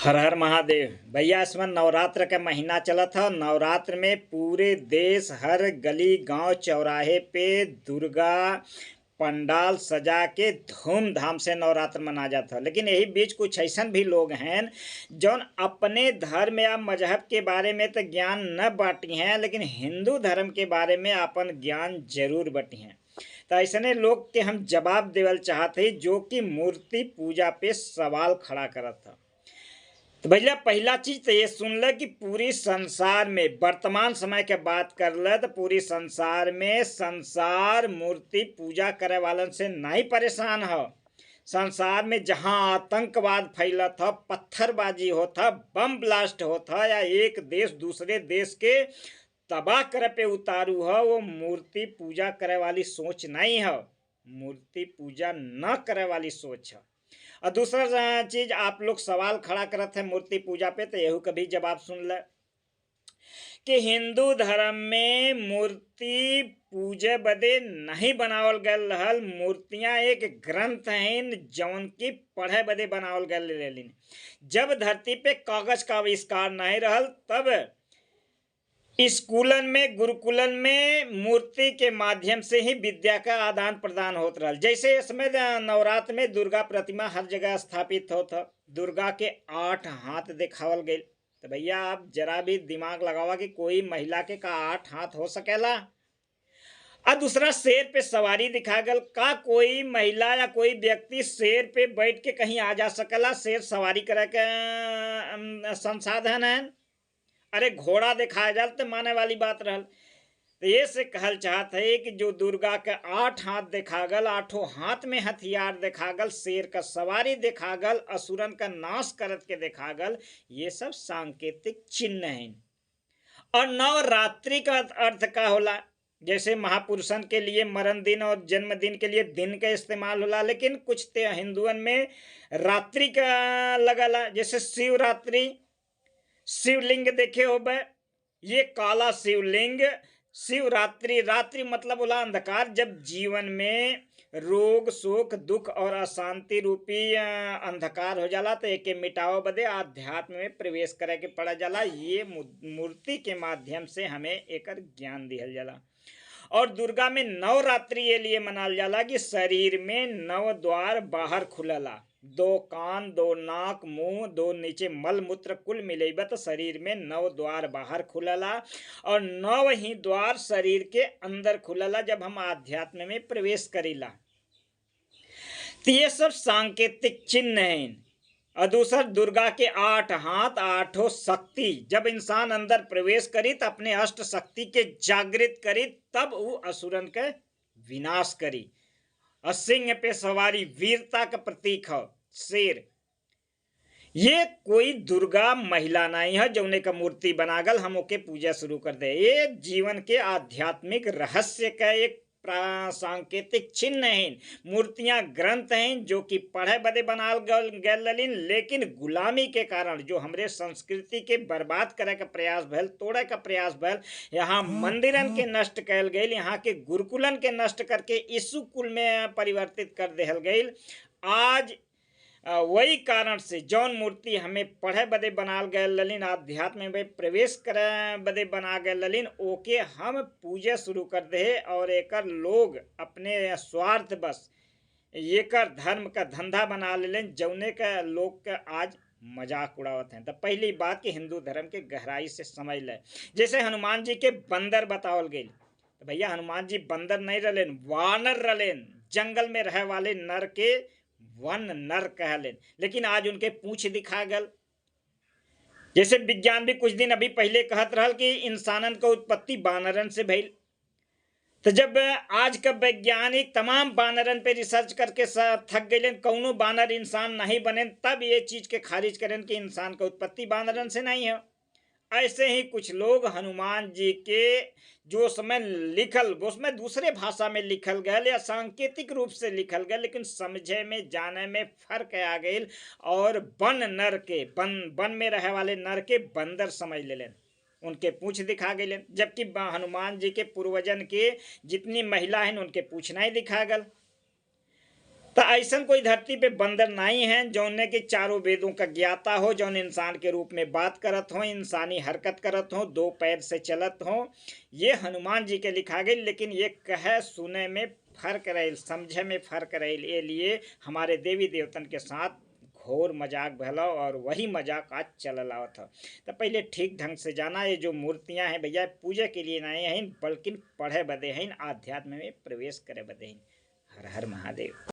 हर हर महादेव। भैया इसमें नवरात्र का महीना चला था। नवरात्र में पूरे देश हर गली गांव चौराहे पे दुर्गा पंडाल सजा के धूमधाम से नवरात्र मना जाता है। लेकिन यही बीच कुछ ऐसा भी लोग हैं जौन अपने धर्म या मजहब के बारे में तो ज्ञान न बांटी हैं, लेकिन हिंदू धर्म के बारे में अपन ज्ञान जरूर बांटी हैं। तो ऐसने लोग के हम जवाब देवल चाहते जो कि मूर्ति पूजा पे सवाल खड़ा करत था। तो भैया पहला चीज तो ये सुन ले कि पूरी संसार में वर्तमान समय के बात कर ले तो पूरी संसार में संसार मूर्ति पूजा करे वालन से नहीं परेशान हो। संसार में जहां आतंकवाद फैला था, पत्थरबाजी होता, बम ब्लास्ट होता या एक देश दूसरे देश के तबाह करे पे उतारू हो, वो मूर्ति पूजा करे वाली सोच नहीं हो, मूर्ति पूजा न करे वाली सोच है। और दूसरा चीज आप लोग सवाल खड़ा करते हैं मूर्ति पूजा पे, तो यहू कभी जवाब सुन ले कि हिंदू धर्म में मूर्ति पूजे बदे नहीं बनावल गल रहल। मूर्तियां एक ग्रंथ हैं जौन की पढ़े बदे बनावल गल लेलिन। जब धरती पे कागज का आविष्कार नहीं रहल तब स्कूलन में गुरुकुलन में मूर्ति के माध्यम से ही विद्या का आदान प्रदान होत रहा। जैसे इसमें नवरात्र में दुर्गा प्रतिमा हर जगह स्थापित होता, दुर्गा के 8 हाथ दिखावल गए। तो भैया आप जरा भी दिमाग लगावा कि कोई महिला के का 8 हाथ हो सकेला। और दूसरा शेर पे सवारी दिखा गल, का कोई महिला या कोई व्यक्ति शेर पे बैठ के कहीं आ जा सकेला? शेर सवारी करे के संसाधन है। अरे घोड़ा दिखाया जाए तो माने वाली बात रहल। तो ये से कहल चाहत है कि जो दुर्गा के 8 हाथ देखा गल, 8 हाथ में हथियार देखा गल, शेर का सवारी देखा गल, असुरन का नाश करत के देखा गल, ये सब सांकेतिक चिन्ह हैं। और नवरात्रि का अर्थ का होला? जैसे महापुरुषन के लिए मरण दिन और जन्मदिन के लिए दिन का इस्तेमाल होला, लेकिन कुछ हिंदुओं में रात्रि का लगला। जैसे शिवरात्रि, शिवलिंग देखे हो बे, ये काला शिवलिंग। शिवरात्रि, रात्रि मतलब बोला अंधकार। जब जीवन में रोग शोक दुख और अशांति रूपी अंधकार हो जाला तो एक मिटाओ बदे आध्यात्म में प्रवेश करे के पड़ा जाला। ये मूर्ति के माध्यम से हमें एक ज्ञान दिहल जाला। और दुर्गा में नवरात्रि ये लिए मनाल जाला कि शरीर में 9 द्वार बाहर खुलला, 2 कान, 2 नाक, मुंह, 2 नीचे मल मूत्र कुल मिलेबा तो शरीर में 9 द्वार बाहर खुलला और 9 ही द्वार शरीर के अंदर खुलला जब हम आध्यात्म में प्रवेश करीला। तो ये सब सांकेतिक चिन्ह हैं। और दूसरा दुर्गा के 8 हाथ, 8 शक्ति। जब इंसान अंदर प्रवेश करी तो अपने अष्ट शक्ति के जागृत करी, तब वो असुरन के विनाश करी। और सिंह पे सवारी वीरता का प्रतीक है शेर। ये कोई दुर्गा महिला नहीं है जो उन्हें का मूर्ति बनागल हम ओके पूजा शुरू कर दे। ये जीवन के आध्यात्मिक रहस्य का एक सांकेतिक चिन्ह है। मूर्तियां ग्रंथ हैं जो कि पढ़े बदे बनाल गल, लेकिन गुलामी के कारण जो हमरे संस्कृति के बर्बाद करे का प्रयास भल, तोड़े का प्रयास भल, यहाँ मंदिरन के नष्ट कैल गई, यहाँ के गुरुकुलन के नष्ट करके यीशु कुल में परिवर्तित कर देहल गई। आज वही कारण से जौन मूर्ति हमें पढ़े बदे बनाल गए ललिन, आध्यात्म में प्रवेश करे बदे बना गए ललिन, ओके हम पूजा शुरू कर दे और एकर लोग अपने स्वार्थ बस एकर धर्म का धंधा बना लें, जौने का लोग का आज मजाक उड़ावत हैं। तो पहली बात कि हिंदू धर्म के गहराई से समझ ले। जैसे हनुमान जी के बंदर बतावल गई, तो भैया हनुमान जी बंदर नहीं रलेन, वानर रलेन। जंगल में रहे वाले नर के वन नर कहलेन, लेकिन आज उनके पूंछ दिखा गल। जैसे विज्ञान भी कुछ दिन अभी पहले कहत रहल कि इंसानन का उत्पत्ति बानरन से भइल। तो जब आज का वैज्ञानिक तमाम बानरन पे रिसर्च करके थक गए, कौनो बानर इंसान नहीं बने, तब ये चीज के खारिज करें कि इंसान का उत्पत्ति बानरन से नहीं है। ऐसे ही कुछ लोग हनुमान जी के जो समय लिखल उसमें दूसरे भाषा में लिखल गया या सांकेतिक रूप से लिखल गया, लेकिन समझे में जाने में फर्क आ गई और बन नर के बन में रहे वाले नर के बंदर समझ ले लें, उनके पूंछ दिखा गए। जबकि हनुमान जी के पूर्वजन के जितनी महिला हैं उनके पूंछ नहीं दिखा गल। तो ऐसा कोई धरती पे बंदर नहीं है जौने के चारों वेदों का ज्ञाता हो, जौन इंसान के रूप में बात करत हो, इंसानी हरकत करत हो, दो पैर से चलत हो। ये हनुमान जी के लिखा गई, लेकिन ये कहे सुने में फर्क रहे, समझे में फर्क रहे, ये लिए हमारे देवी देवतन के साथ घोर मजाक भला और वही मजाक आज चल आवत था। तो पहले ठीक ढंग से जाना, ये जो मूर्तियां हैं भैया पूजा के लिए नहीं हैं, बल्कि पढ़े बदे हैं, आध्यात्म में प्रवेश करे बदे हैं। हर हर महादेव।